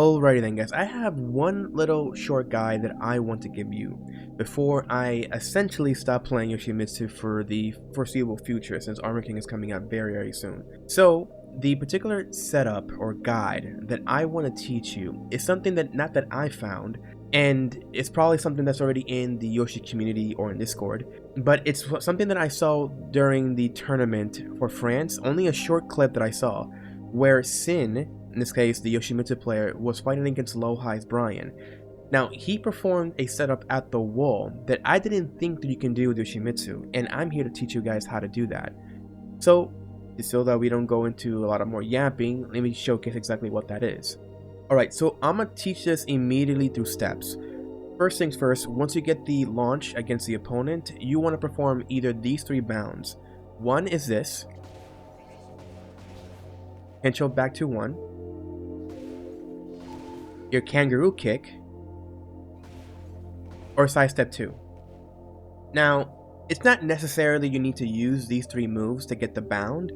Alrighty then guys, I have one little short guide that I want to give you before I essentially stop playing Yoshimitsu for the foreseeable future, since Armor King is coming out very soon. So the particular setup or guide that I want to teach you is something that not that I found, and it's probably something that's already in the Yoshi community or in Discord, but it's something that I saw during the tournament for France, only a short clip that I saw, where Sin, in this case the Yoshimitsu player, was fighting against Low High's Brian. Now, he performed a setup at the wall that I didn't think that you can do with Yoshimitsu, and I'm here to teach you guys how to do that. So that we don't go into a lot of more yapping, let me showcase exactly what that is. Alright, so I'm going to teach this immediately through steps. First things first, once you get the launch against the opponent, you want to perform either these three bounds. One is this. Control back to 1. Your kangaroo kick. Or side step 2. Now, it's not necessarily you need to use these three moves to get the bound.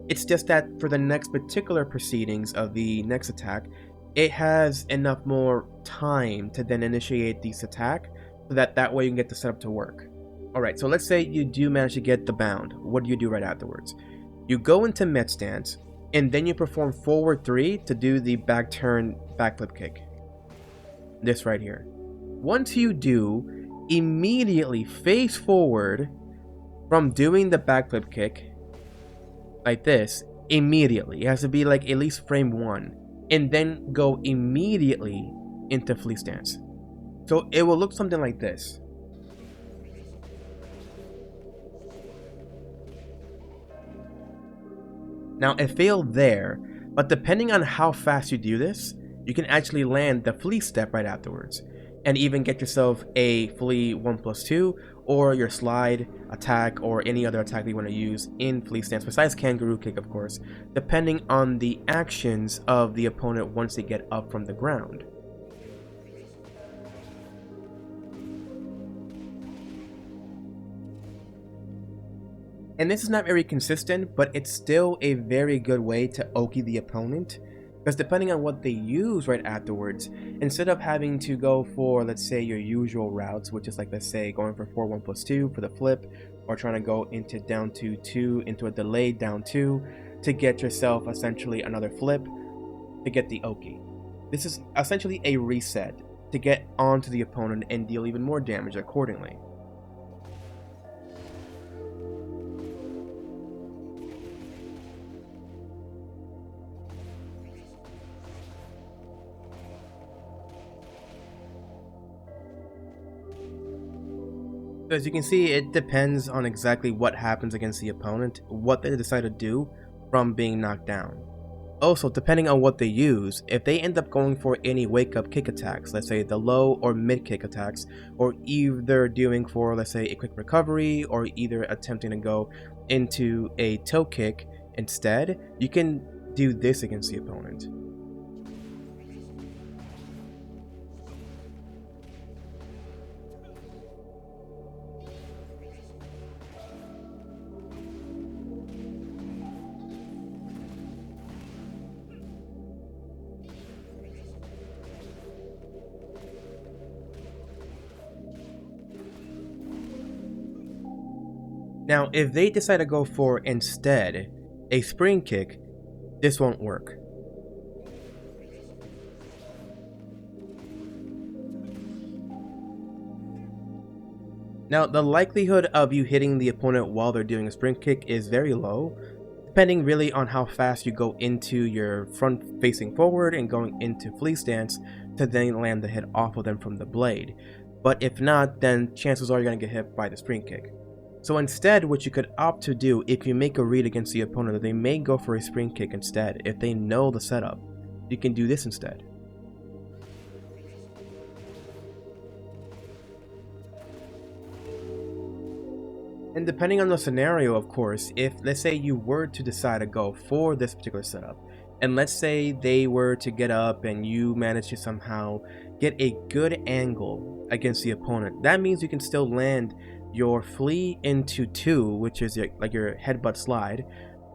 It's just that for the next particular proceedings of the next attack, it has enough more time to then initiate this attack, so that way you can get the setup to work. Alright, so let's say you do manage to get the bound. What do you do right afterwards? You go into mid stance, and then you perform forward 3 to do the back turn backflip kick. This right here. Once you do, immediately face forward from doing the backflip kick, like this, immediately. It has to be like at least frame 1. And then go immediately into Flea stance. So it will look something like this. Now it failed there, but depending on how fast you do this, you can actually land the Flea step right afterwards, and even get yourself a Flea 1+2, or your slide attack, or any other attack that you want to use in Flea stance, besides kangaroo kick of course, depending on the actions of the opponent once they get up from the ground. And this is not very consistent, but it's still a very good way to oki the opponent, because depending on what they use right afterwards, instead of having to go for, let's say, your usual routes, which is like, let's say, going for 4-1+2 for the flip, or trying to go into down 2-2 into a delayed down 2 to get yourself essentially another flip to get the oki. This is essentially a reset to get onto the opponent and deal even more damage accordingly. As you can see, it depends on exactly what happens against the opponent, what they decide to do from being knocked down. Also, depending on what they use, if they end up going for any wake-up kick attacks, let's say the low or mid kick attacks, or either doing for, let's say, a quick recovery, or either attempting to go into a toe kick instead, you can do this against the opponent. Now, if they decide to go for, instead, a spring kick, this won't work. Now, the likelihood of you hitting the opponent while they're doing a spring kick is very low, depending really on how fast you go into your front facing forward and going into Flea stance to then land the hit off of them from the blade. But if not, then chances are you're going to get hit by the spring kick. So instead, what you could opt to do, if you make a read against the opponent that they may go for a spring kick instead, if they know the setup, you can do this instead. And depending on the scenario, of course, if, let's say, you were to decide to go for this particular setup, and let's say they were to get up and you manage to somehow get a good angle against the opponent, that means you can still land your Flea into 2, which is your headbutt slide,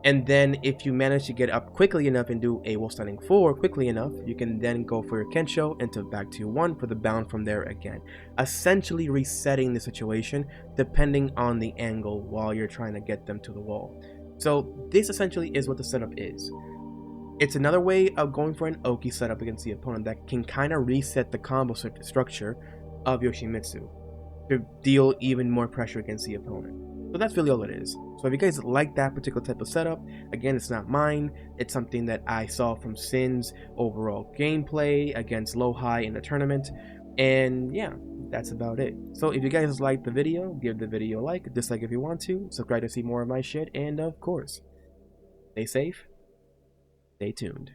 And then if you manage to get up quickly enough and do a stunning 4 quickly enough, you can then go for your Kensho into back to 1 for the bound from there again. Essentially resetting the situation depending on the angle while you're trying to get them to the wall. So this essentially is what the setup is. It's another way of going for an Oki setup against the opponent that can kind of reset the combo structure of Yoshimitsu to deal even more pressure against the opponent. So that's really all it is. So if you guys like that particular type of setup, again, it's not mine. It's something that I saw from Sin's overall gameplay against Low High in the tournament. And yeah, that's about it. So if you guys liked the video, give the video a like, dislike if you want to, subscribe to see more of my shit, and of course, stay safe, stay tuned.